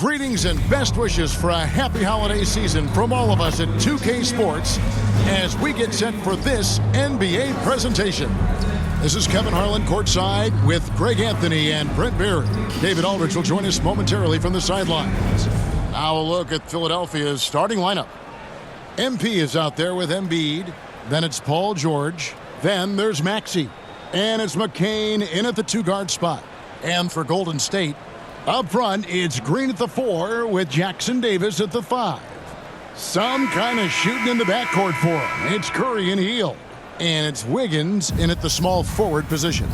Greetings and best wishes for a happy holiday season from all of us at 2K Sports as we get set for this NBA presentation. This is Kevin Harlan courtside with Greg Anthony and Brent Barry. David Aldridge will join us momentarily from the sidelines. Now a look at Philadelphia's starting lineup. MP is out there with Embiid. Then it's Paul George. Then there's Maxey. And it's McCain in at the two-guard spot. And for Golden State, up front, it's Green at the 4 with Jackson Davis at the 5. Some kind of shooting in the backcourt for him. It's Curry and Hield. And it's Wiggins in at the small forward position.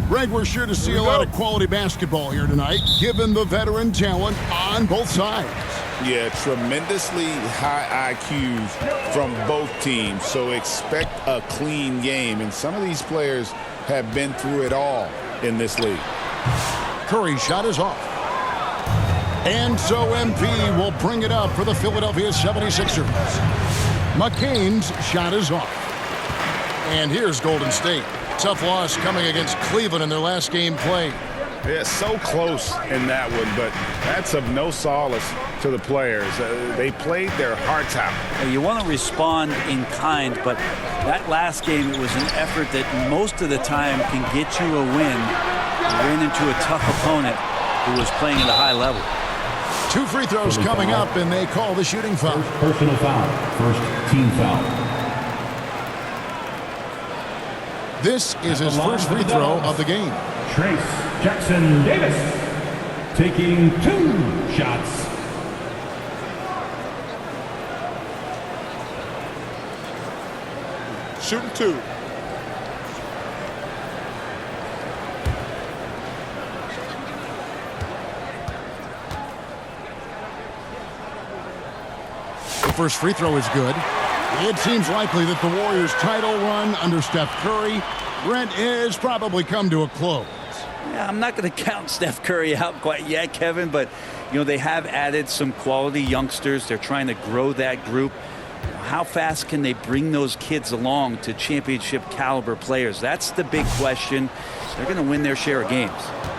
Greg, we're sure to see a lot of quality basketball here tonight, given the veteran talent on both sides. Yeah, tremendously high IQs from both teams, so expect a clean game. And some of these players have been through it all in this league. Curry's shot is off. And so MP will bring it up for the Philadelphia 76ers. McCain's shot is off. And here's Golden State. Tough loss coming against Cleveland in their last game played. Yeah, so close in that one, but that's of no solace to the players. They played their hearts out. You want to respond in kind, but that last game, it was an effort that most of the time can get you a win. You ran into a tough opponent who was playing at a high level. 2 free throws coming up, and they call the shooting foul. First personal foul. First team foul. This is his first free throw of the game. Trace Jackson Davis taking 2 shots. Shooting 2. The first free throw is good. It seems likely that the Warriors' title run under Steph Curry, Brent, has probably come to a close. Yeah, I'm not going to count Steph Curry out quite yet, Kevin, but you know they have added some quality youngsters. They're trying to grow that group. How fast can they bring those kids along to championship caliber players? That's the big question. They're going to win their share of games.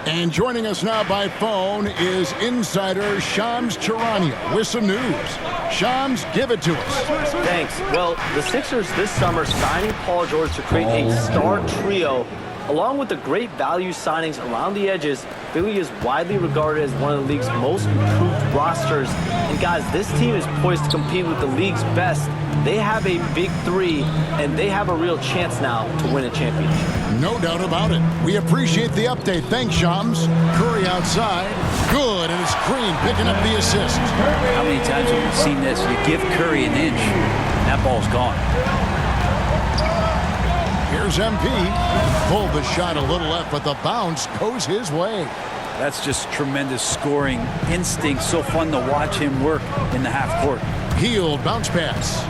And joining us now by phone is insider Shams Charania with some news. Shams, give it to us. Thanks. Well, the Sixers this summer signing Paul George to create a star trio. Along with the great value signings around the edges, Philly is widely regarded as one of the league's most improved rosters. And guys, this team is poised to compete with the league's best. They have a big 3, and they have a real chance now to win a championship. No doubt about it. We appreciate the update. Thanks, Shams. Curry outside. Good, and it's Green picking up the assist. How many times have we seen this? You give Curry an inch, and that ball's gone. Here's MP. Pulled the shot a little left, but the bounce goes his way. That's just tremendous scoring instinct. So fun to watch him work in the half court. Hield bounce pass.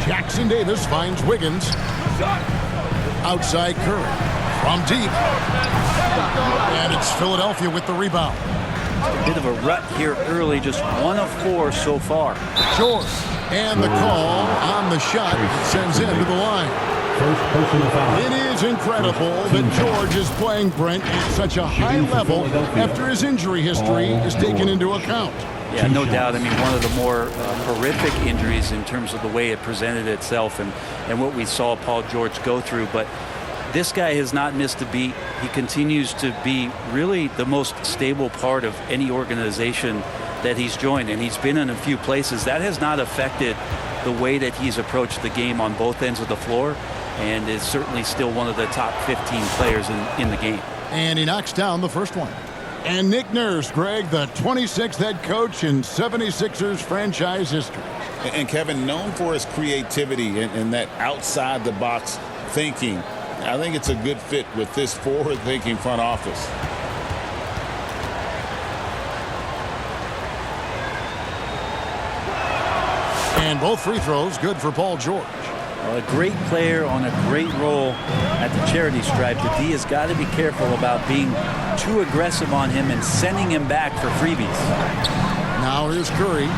Jackson Davis finds Wiggins. Outside Curry. From deep. And it's Philadelphia with the rebound. A bit of a rut here early, just 1 of 4 so far. George. And the call on the shot sends him to the line. First personal foul. It is incredible that George is playing Brent at such a high level after his injury history is taken into account. Yeah, no doubt. I mean, one of the more horrific injuries in terms of the way it presented itself and what we saw Paul George go through. But this guy has not missed a beat. He continues to be really the most stable part of any organization that he's joined, and he's been in a few places. That has not affected the way that he's approached the game on both ends of the floor, and is certainly still one of the top 15 players in the game. And he knocks down the first one. And Nick Nurse, Greg, the 26th head coach in 76ers franchise history. And Kevin, known for his creativity and that outside-the-box thinking, I think it's a good fit with this forward-thinking front office. And both free throws good for Paul George. A great player on a great role at the charity stripe. The D has got to be careful about being too aggressive on him and sending him back for freebies. Now here's Curry.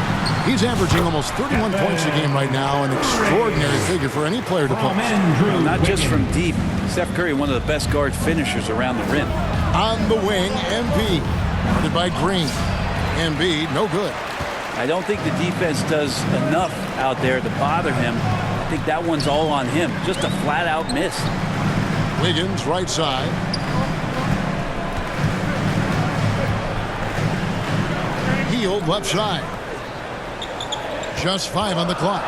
He's averaging almost 31 points a game right now, an extraordinary figure for any player to post. Not just from deep. Steph Curry, one of the best guard finishers around the rim. On the wing, MP. Guarded by Green. Embiid, no good. I don't think the defense does enough out there to bother him. I think that one's all on him. Just a flat-out miss. Wiggins, right side. Hield, left side. Just 5 on the clock.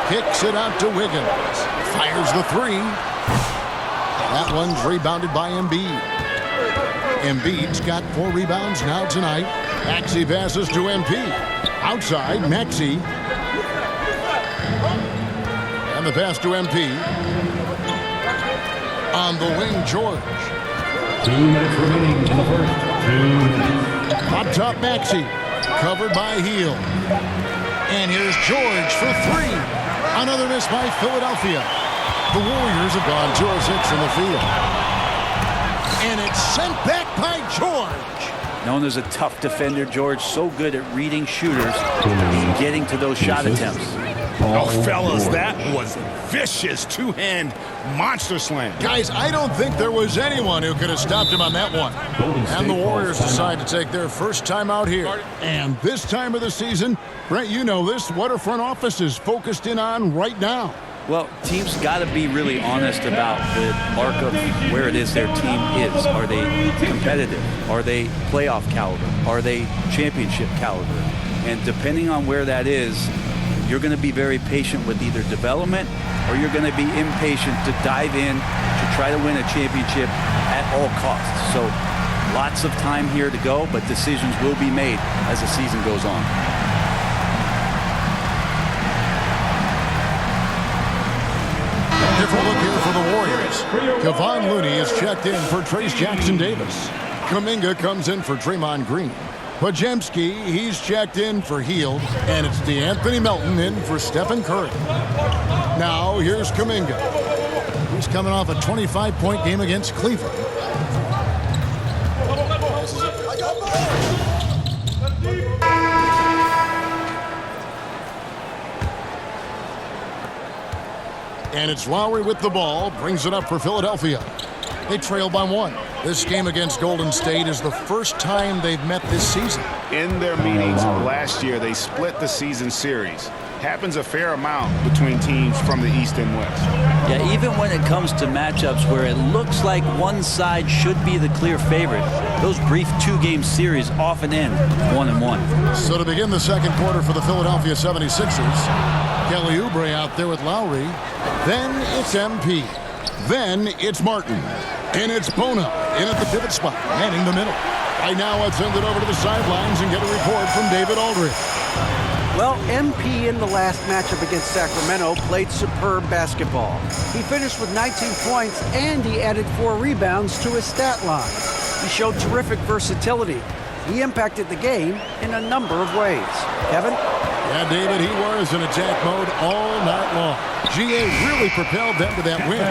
Kicks it out to Wiggins. Fires the 3. That one's rebounded by Embiid. Embiid's got 4 rebounds now tonight. Maxey passes to MP. Outside, Maxey. And the pass to MP. On the wing, George. 2 minutes remaining in the first. 2 minutes. Up top, Maxey. Covered by Hield. And here's George for 3. Another miss by Philadelphia. The Warriors have gone 2 of 6 from the field. And it's sent back by George. Known as a tough defender, George, so good at reading shooters and getting to those shot attempts. Oh, fellas, that was vicious two-hand monster slam. Guys, I don't think there was anyone who could have stopped him on that one. And the Warriors decide to take their first time out here. And this time of the season, Brent, you know this, what our front office is focused in on right now. Well, teams got to be really honest about the mark of where it is their team is. Are they competitive? Are they playoff caliber? Are they championship caliber? And depending on where that is, you're going to be very patient with either development or you're going to be impatient to dive in to try to win a championship at all costs. So lots of time here to go, but decisions will be made as the season goes on. Different look here for the Warriors. Kevon Looney is checked in for Trayce Jackson-Davis. Kuminga comes in for Draymond Green. Podziemski, he's checked in for Hield. And it's DeAnthony Melton in for Stephen Curry. Now, here's Kuminga. He's coming off a 25-point game against Cleveland. And it's Lowry with the ball, brings it up for Philadelphia. They trail by 1. This game against Golden State is the first time they've met this season. In their meetings last year, they split the season series. Happens a fair amount between teams from the East and West. Yeah, even when it comes to matchups where it looks like one side should be the clear favorite, those brief 2-game series often end 1-1. So to begin the second quarter for the Philadelphia 76ers, Kelly Oubre out there with Lowry. Then it's MP. Then it's Martin. And it's Bona in at the pivot spot, manning the middle. Right now, let's send it over to the sidelines and get a report from David Aldridge. Well, MP in the last matchup against Sacramento played superb basketball. He finished with 19 points and he added 4 rebounds to his stat line. He showed terrific versatility. He impacted the game in a number of ways. Kevin? Yeah, David, he was in attack mode all night long. GA really propelled them to that win.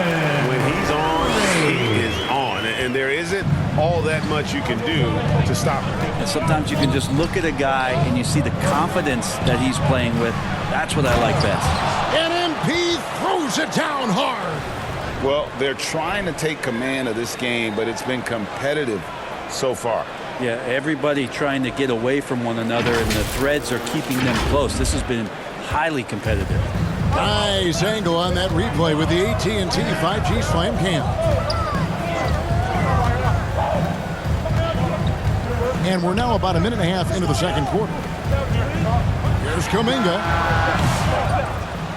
When he's on, he is on. And there isn't all that much you can do to stop him. And sometimes you can just look at a guy and you see the confidence that he's playing with. That's what I like best. And MP throws it down hard. Well, they're trying to take command of this game, but it's been competitive so far. Yeah, everybody trying to get away from one another, and the threads are keeping them close. This has been highly competitive. Nice angle on that replay with the AT&T 5G Slam Cam. And we're now about a minute and a half into the second quarter. Here's Kuminga.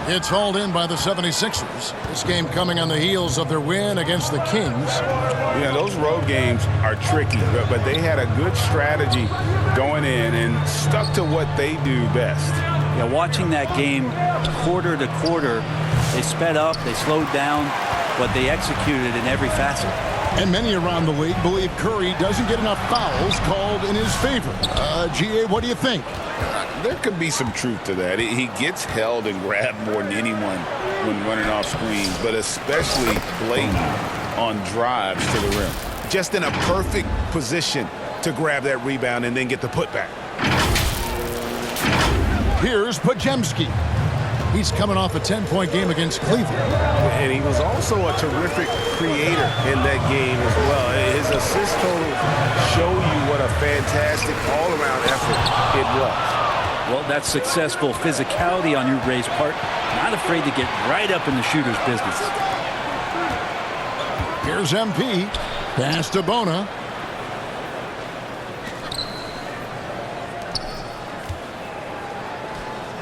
It's hauled in by the 76ers. This game coming on the heels of their win against the Kings. Yeah, those road games are tricky, but they had a good strategy going in and stuck to what they do best. Yeah, watching that game quarter to quarter, they sped up, they slowed down, but they executed in every facet. And many around the league believe Curry doesn't get enough fouls called in his favor. GA, what do you think? There could be some truth to that. He gets held and grabbed more than anyone when running off screens, but especially blatant on drives to the rim. Just in a perfect position to grab that rebound and then get the putback. Here's Podziemski. He's coming off a 10-point game against Cleveland. And he was also a terrific creator in that game as well. His assist total show you what a fantastic all-around effort it was. Well, that's successful physicality on Oubre's part. Not afraid to get right up in the shooter's business. Here's MP. Pass to Bona.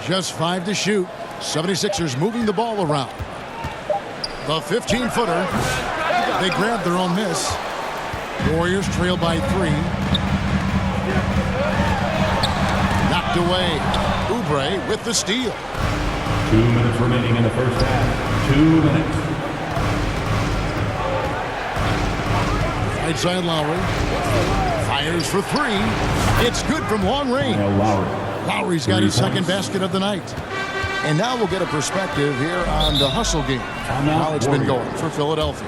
Just 5 to shoot. 76ers moving the ball around. The 15-footer. They grab their own miss. Warriors trail by 3. Knocked away. Oubre with the steal. 2 minutes remaining in the first half. 2 minutes. Right side Lowry. Fires for 3. It's good from long range. Lowry's got his second basket of the night. And now we'll get a perspective here on the hustle game. How it's been going for Philadelphia.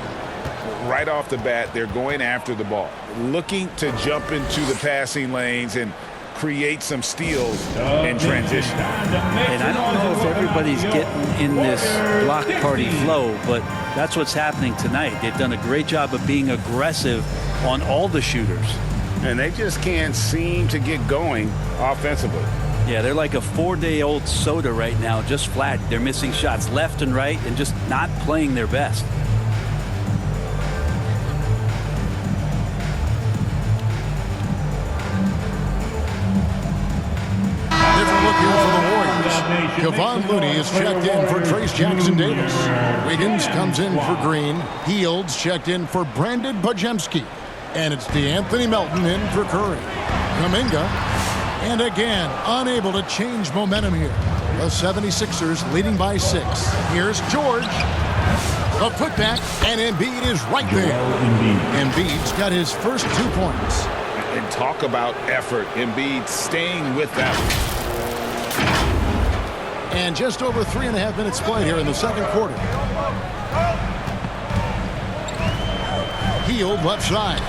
Right off the bat, they're going after the ball, looking to jump into the passing lanes and create some steals in transition. And I don't know if everybody's getting in this block party flow, but that's what's happening tonight. They've done a great job of being aggressive on all the shooters. And they just can't seem to get going offensively. Yeah, they're like a 4-day-old soda right now, just flat. They're missing shots left and right and just not playing their best. Different look here for the Warriors. Kevon Looney is checked in for Trace Jackson-Davis. Wiggins comes in for Green. Fields checked in for Brandon Podziemski. And it's DeAnthony Melton in for Curry. Kuminga. And again, unable to change momentum here. The 76ers leading by 6. Here's George. A putback, and Embiid is right there. Embiid's got his first 2 points. And talk about effort. Embiid staying with that one. And just over 3.5 minutes played here in the second quarter. Hield left side.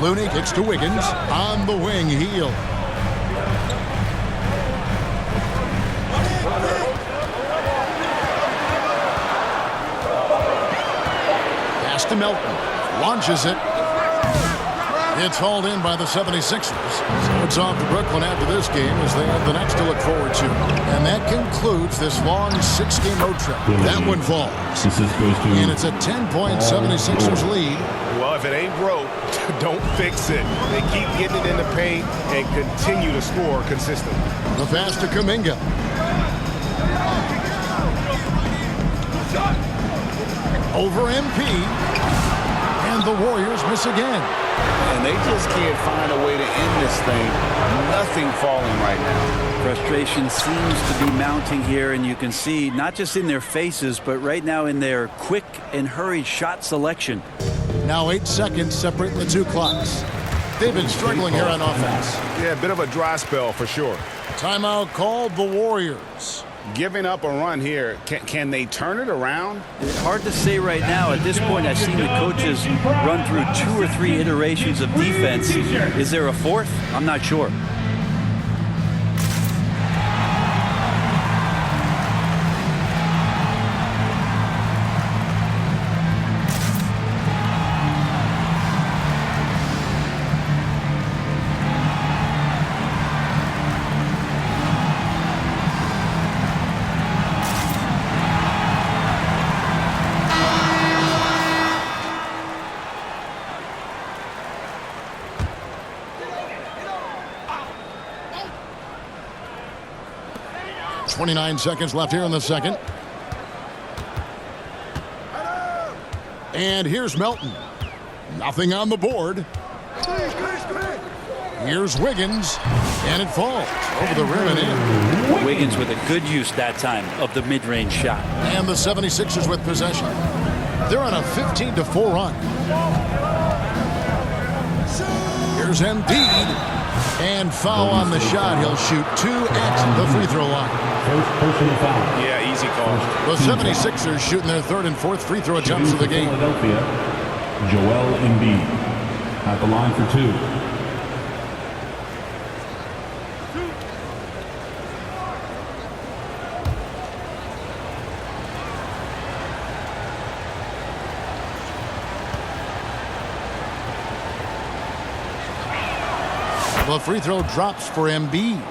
Looney kicks to Wiggins. On the wing, Hield. Pass to Melton. Launches it. It's hauled in by the 76ers. So it's off to Brooklyn after this game as they have the next to look forward to. And that concludes this long 6-game road trip. That one falls. And it's a 10-point 76ers lead. Well, if it ain't broke, don't fix it. They keep getting it in the paint and continue to score consistently. The pass to Kuminga. Over MP. And the Warriors miss again. And they just can't find a way to end this thing. Nothing falling right now. Frustration seems to be mounting here, and you can see not just in their faces, but right now in their quick and hurried shot selection. Now 8 seconds separating the 2 clocks. They've been struggling here on offense. Yeah, a bit of a dry spell for sure. Timeout called the Warriors. Giving up a run here, can they turn it around? It's hard to say right now. At this point, I've seen the coaches run through 2 or 3 iterations of defense. Is there a 4th? I'm not sure. .29 seconds left here in the second. And here's Melton. Nothing on the board. Here's Wiggins. And it falls over the rim and in. Wiggins with a good use that time of the mid-range shot. And the 76ers with possession. They're on a 15-4 run. Here's Embiid. And foul on the shot. He'll shoot 2 at the free throw line. First personal foul. Yeah, easy call. The 76ers shooting their 3rd and 4th free throw attempts of the game. Philadelphia, Joel Embiid at the line for 2. The free throw drops for Embiid.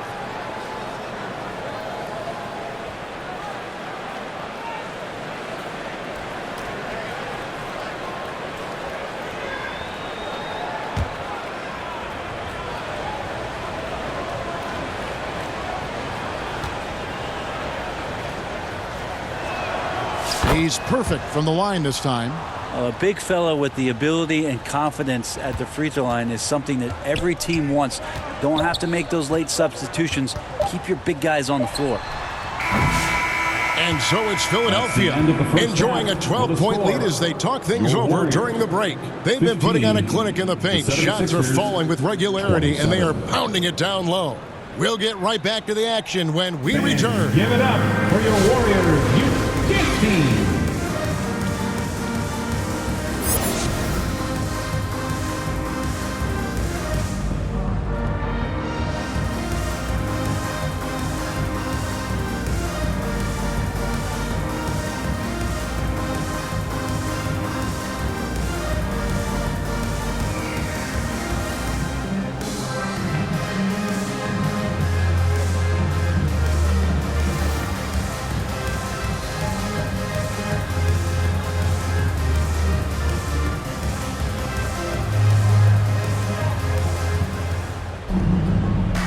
He's perfect from the line this time. A big fella with the ability and confidence at the free throw line is something that every team wants. Don't have to make those late substitutions. Keep your big guys on the floor. And so it's Philadelphia enjoying a 12-point lead as they talk things over during the break. They've been putting on a clinic in the paint. Shots are falling with regularity, and they are pounding it down low. We'll get right back to the action when we return. Give it up for your Warriors Youth Team.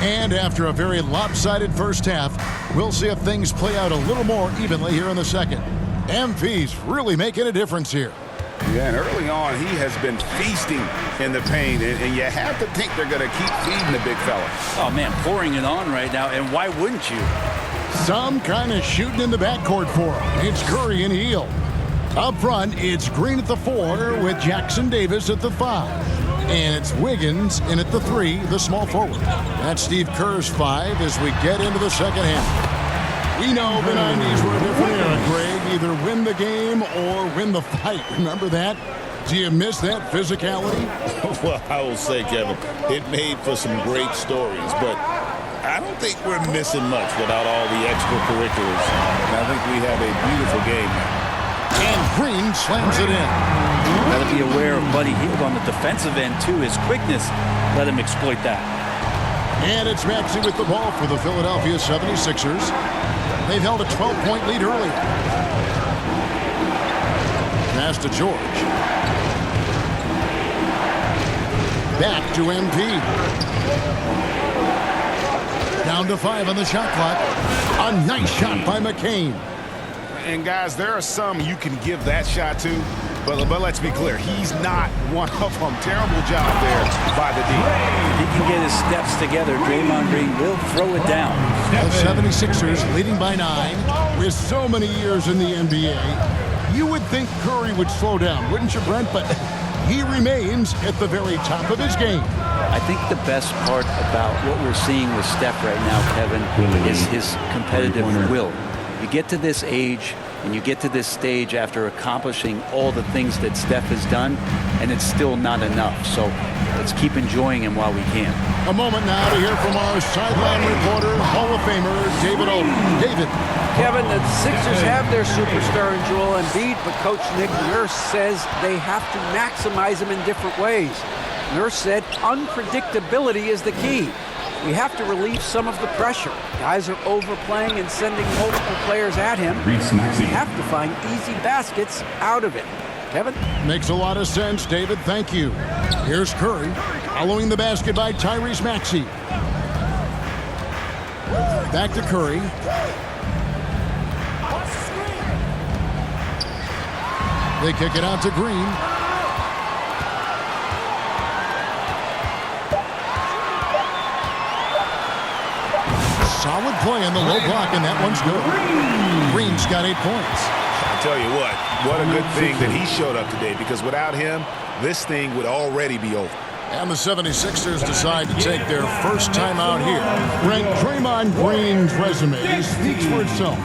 And after a very lopsided first half, we'll see if things play out a little more evenly here in the second. MP's really making a difference here. Yeah, and early on, he has been feasting in the paint, and you have to think they're going to keep feeding the big fella. Oh, man, pouring it on right now, and why wouldn't you? Some kind of shooting in the backcourt for him. It's Curry and Hield. Up front, it's Green at the 4 with Jackson Davis at the 5. And it's Wiggins in at the 3, the small forward. That's Steve Kerr's 5 as we get into the second half. We know the 90s were a different era, Greg. Either win the game or win the fight. Remember that? Do you miss that physicality? Well, I will say, Kevin, it made for some great stories, but I don't think we're missing much without all the extracurriculars. And I think we have a beautiful game now. And Green slams it in. Got to be aware of Buddy Hield on the defensive end, too. His quickness, let him exploit that. And it's Maxey with the ball for the Philadelphia 76ers. They've held a 12-point lead early. Pass to George. Back to MP. Down to 5 on the shot clock. A nice shot by McCain. And, guys, there are some you can give that shot to, but let's be clear, he's not one of them. Terrible job there by the D. He can get his steps together. Draymond Green will throw it down. The 76ers leading by 9 with so many years in the NBA. You would think Curry would slow down, wouldn't you, Brent? But he remains at the very top of his game. I think the best part about what we're seeing with Steph right now, Kevin, is his competitive will. You get to this age and you get to this stage after accomplishing all the things that Steph has done, and it's still not enough. So let's keep enjoying him while we can. A moment now to hear from our sideline reporter, Hall of Famer, David Oden. David. Kevin, the Sixers have their superstar in Joel Embiid, but Coach Nick Nurse says they have to maximize him in different ways. Nurse said unpredictability is the key. We have to relieve some of the pressure. Guys are overplaying and sending multiple players at him. We have to find easy baskets out of it. Kevin? Makes a lot of sense, David. Thank you. Here's Curry, following the basket by Tyrese Maxey. Back to Curry. They kick it out to Green. Solid play on the low block, and that one's good. Green's got 8 points. I tell you what a good thing that he showed up today, because without him, this thing would already be over. And the 76ers decide to take their first time out here. Brent, Draymond Green's resume speaks for itself.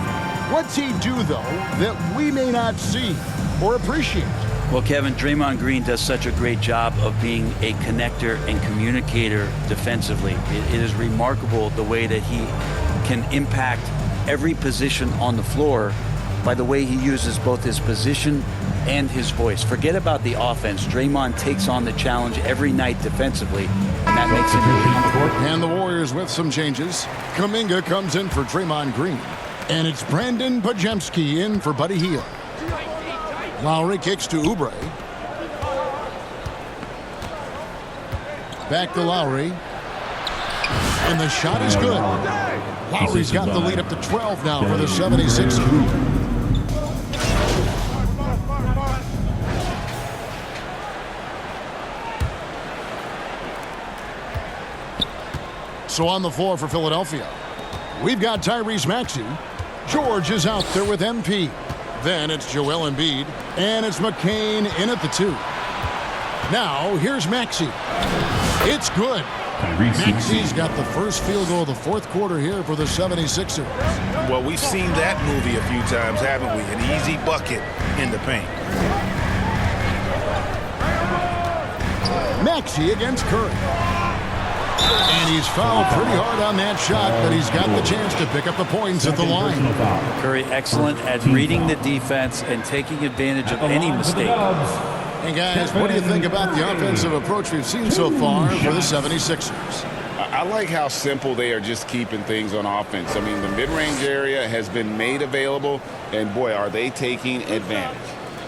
What's he do, though, that we may not see or appreciate? Well, Kevin, Draymond Green does such a great job of being a connector and communicator defensively. It is remarkable the way that he can impact every position on the floor by the way he uses both his position and his voice. Forget about the offense. Draymond takes on the challenge every night defensively, and that makes him. And the Warriors with some changes. Kuminga comes in for Draymond Green. And it's Brandon Podziemski in for Buddy Hield. Lowry kicks to Oubre. Back to Lowry. And the shot is good. Lowry's got the lead up to 12 now for the 76ers. So on the floor for Philadelphia, we've got Tyrese Maxey. George is out there with MP. Then it's Joel Embiid, and it's McCain in at the 2. Now, here's Maxey. It's good. Maxey's got the first field goal of the fourth quarter here for the 76ers. Well, we've seen that movie a few times, haven't we? An easy bucket in the paint. Maxey against Curry. And he's fouled pretty hard on that shot, but he's got the chance to pick up the points at the line. Curry excellent at reading the defense and taking advantage of any mistake. And guys, what do you think about the offensive approach we've seen so far for the 76ers? I like how simple they are just keeping things on offense. I mean, the mid-range area has been made available, and boy, are they taking advantage.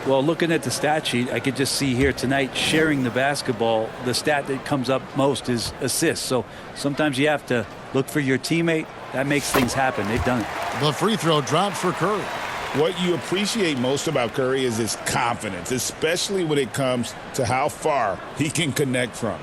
Well, looking at the stat sheet, I could just see here tonight sharing the basketball. The stat that comes up most is assists. So sometimes you have to look for your teammate. That makes things happen. They've done it. The free throw drops for Curry. What you appreciate most about Curry is his confidence, especially when it comes to how far he can connect from.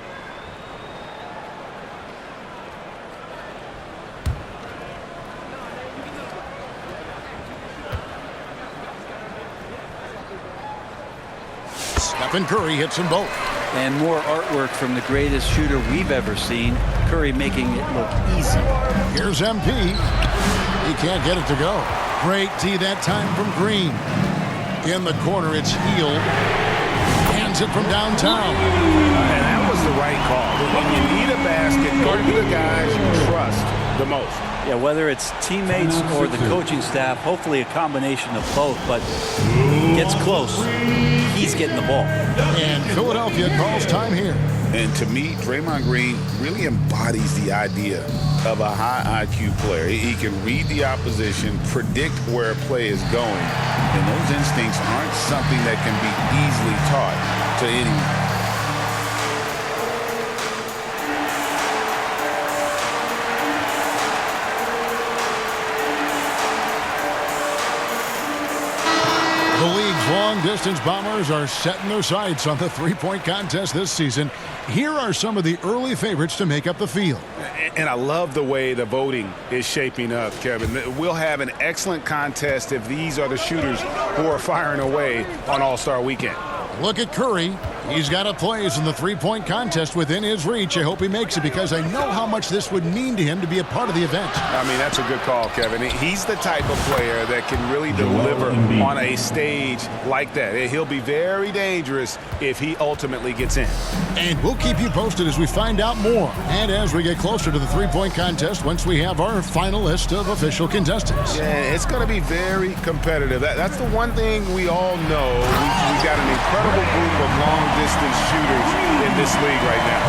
Stephen Curry hits them both. And more artwork from the greatest shooter we've ever seen. Curry making it look easy. Here's MP. He can't get it to go. Great D that time from Green. In the corner, it's Hield. Hands it from downtown. And that was the right call. When you need a basket, go to the guys you trust the most. Yeah, whether it's teammates or the coaching staff, hopefully a combination of both, but gets close. He's getting the ball. And Philadelphia calls time here. And to me, Draymond Green really embodies the idea of a high IQ player. He can read the opposition, predict where a play is going, and those instincts aren't something that can be easily taught to anyone. The league's long-distance bombers are setting their sights on the three-point contest this season. Here are some of the early favorites to make up the field. And I love the way the voting is shaping up, Kevin. We'll have an excellent contest if these are the shooters who are firing away on All-Star Weekend. Look at Curry. He's got a place in the three-point contest within his reach. I hope he makes it because I know how much this would mean to him to be a part of the event. I mean, that's a good call, Kevin. He's the type of player that can really deliver on a stage like that. He'll be very dangerous if he ultimately gets in. And we'll keep you posted as we find out more. And as we get closer to the three-point contest, once we have our final list of official contestants. Yeah, it's going to be very competitive. That's the one thing we all know. We've got an incredible group of long-distance shooters in this league right now.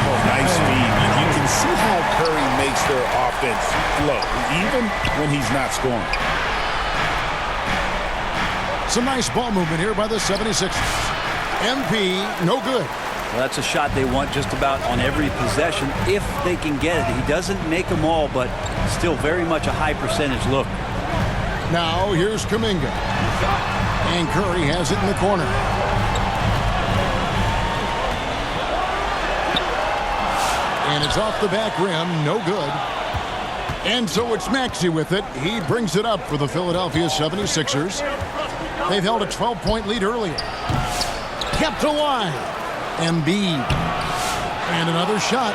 Oh, nice feed. You can see how Curry makes their offense flow, even when he's not scoring. Some nice ball movement here by the 76ers. MP, no good. Well, that's a shot they want just about on every possession if they can get it. He doesn't make them all, but still very much a high percentage look. Now here's Kuminga. And Curry has it in the corner. And it's off the back rim, no good. And so it's Maxey with it. He brings it up for the Philadelphia 76ers. They've held a 12-point lead earlier. Kept alive. Embiid. And another shot.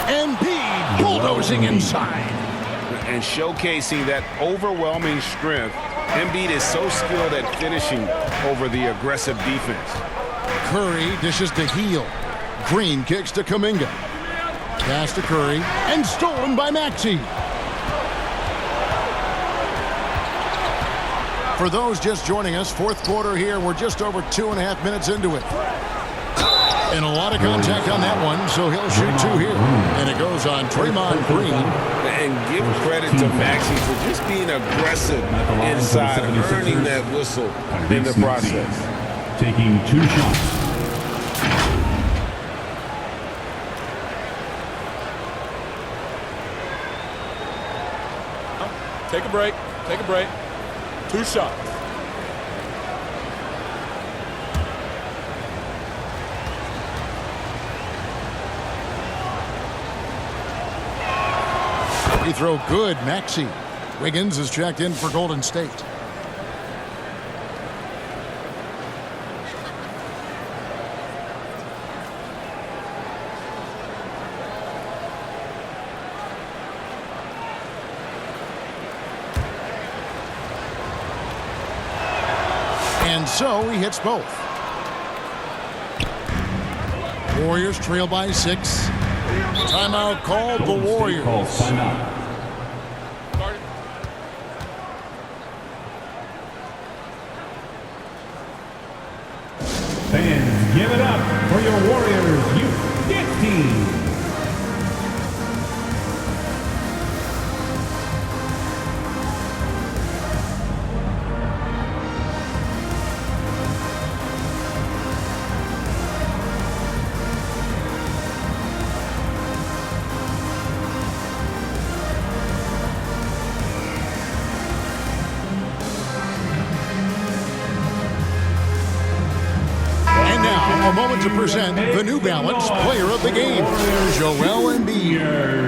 Embiid bulldozing inside. And showcasing that overwhelming strength. Embiid is so skilled at finishing over the aggressive defense. Curry dishes to Hield. Green kicks to Kuminga. Pass to Curry. And stolen by Maxey. For those just joining us, fourth quarter here. We're just over 2.5 minutes into it. And a lot of contact on that one, so he'll shoot two here. And it goes on Draymond Green. And give credit to Maxey for just being aggressive inside, earning that whistle in the process. Taking 2 shots. Take a break. Take a break. 2 shots. Free throw good, Maxey. Wiggins is checked in for Golden State. And so he hits both. Warriors trail by 6. Timeout called the Warriors. Fans, give it up for your Warriors U15. A moment to present the New Balance Player of the Game, Joel Embiid.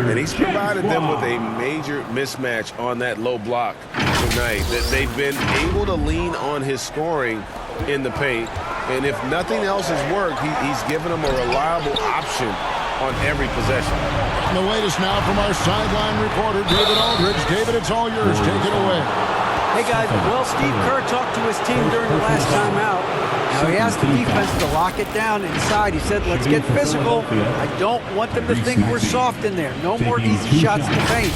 And he's provided them with a major mismatch on that low block tonight. That they've been able to lean on his scoring in the paint. And if nothing else has worked, he's given them a reliable option on every possession. The latest now from our sideline reporter, David Aldridge. David, it's all yours. Take it away. Hey, guys. Well, Steve Kerr talked to his team during the last time out. Now, he asked the defense to lock it down inside. He said, let's get physical. I don't want them to think we're soft in there. No more easy shots to paint.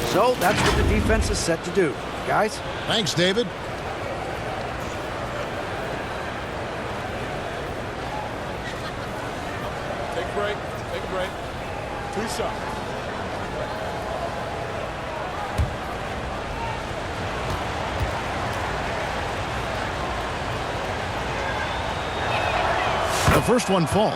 So that's what the defense is set to do. Guys? Thanks, David. Take a break. Take a break. 2 shots. The first one falls.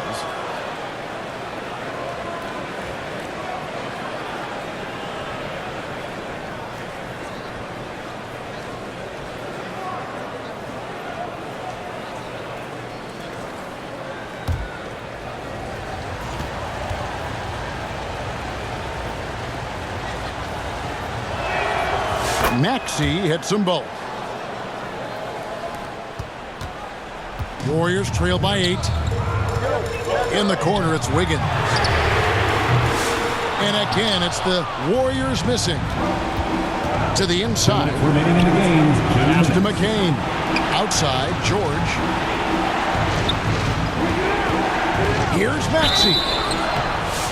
Maxey hits them both. Warriors trail by 8. In the corner, it's Wiggins. And again, it's the Warriors missing. To the inside. Remaining in the game. Pass to McCain. Outside, George. Here's Maxey.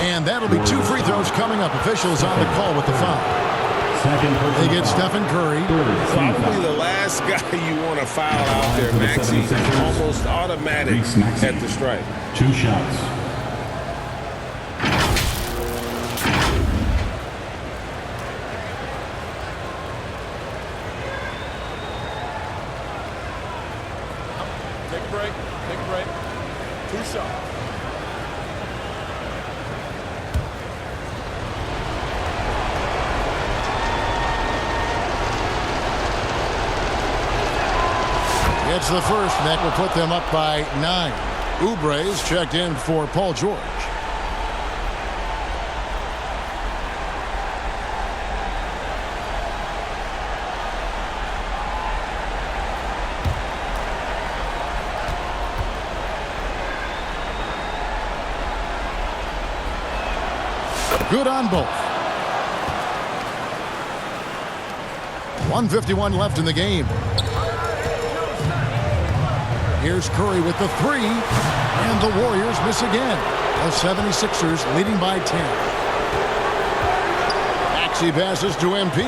And that'll be 2 free throws coming up. Officials on the call with the foul. They get Stephen Curry. Probably the last guy you want to foul out there, Maxey. Almost automatic at the strike. 2 shots. Take a break. Take a break. 2 shots. It's the first, and that will put them up by 9. Oubre's checked in for Paul George. Good on both. 1:51 left in the game. Here's Curry with the 3, and the Warriors miss again. The 76ers leading by 10. Maxey passes to MP.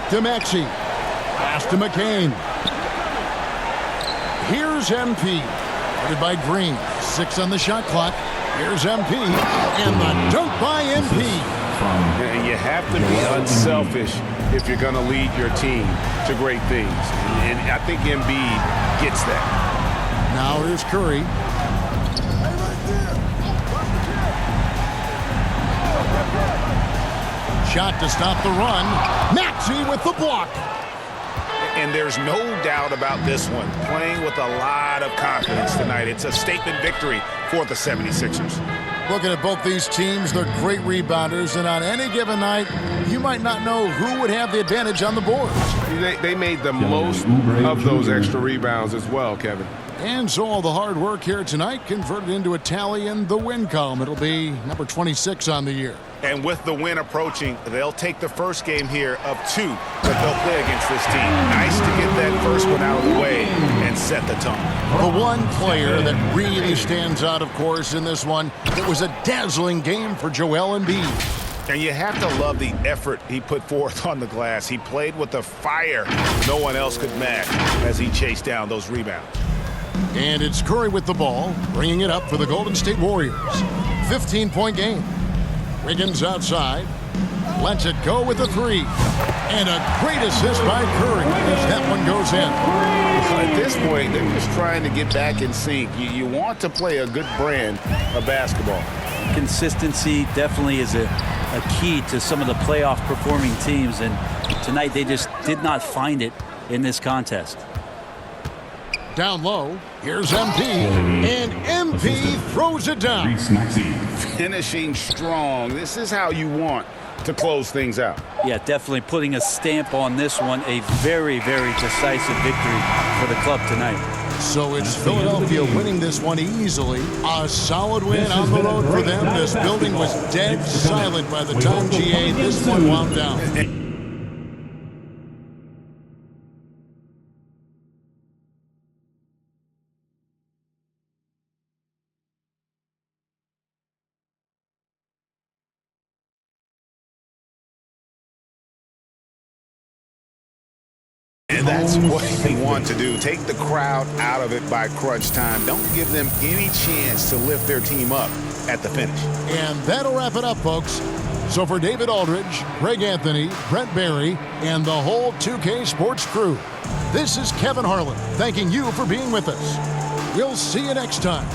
to Maxey. Pass to McCain. Here's MP. Guarded by Green. 6 on the shot clock. Here's MP. And the dunk by MP. And you have to be unselfish if you're going to lead your team to great things. And I think Embiid gets that. Now here's Curry. Shot to stop the run. Maxey with the block. And there's no doubt about this one. Playing with a lot of confidence tonight. It's a statement victory for the 76ers. Looking at both these teams, they're great rebounders, and on any given night, you might not know who would have the advantage on the boards. They made the most of those extra rebounds as well, Kevin. And so all the hard work here tonight converted into a tally in the win column. It'll be number 26 on the year. And with the win approaching, they'll take the first game here of 2 that they'll play against this team. Nice to get that first one out of the way and set the tone. The one player that really stands out, of course, in this one, it was a dazzling game for Joel Embiid. And you have to love the effort he put forth on the glass. He played with a fire no one else could match as he chased down those rebounds. And it's Curry with the ball, bringing it up for the Golden State Warriors. 15-point game. Wiggins outside. Lets it go with a 3. And a great assist by Curry as that one goes in. At this point, they're just trying to get back in sync. You want to play a good brand of basketball. Consistency definitely is a key to some of the playoff performing teams, and tonight they just did not find it in this contest. Down low, here's MP, and MP throws it down. Finishing strong. This is how you want to close things out. Yeah, definitely putting a stamp on this one. A very, very decisive victory for the club tonight. So it's Philadelphia winning this one easily. A solid win on the road for them. This building was dead silent by the time GA this one wound down. And that's what they want to do. Take the crowd out of it by crunch time. Don't give them any chance to lift their team up at the finish. And that'll wrap it up, folks. So for David Aldridge, Greg Anthony, Brent Barry, and the whole 2K Sports crew, this is Kevin Harlan thanking you for being with us. We'll see you next time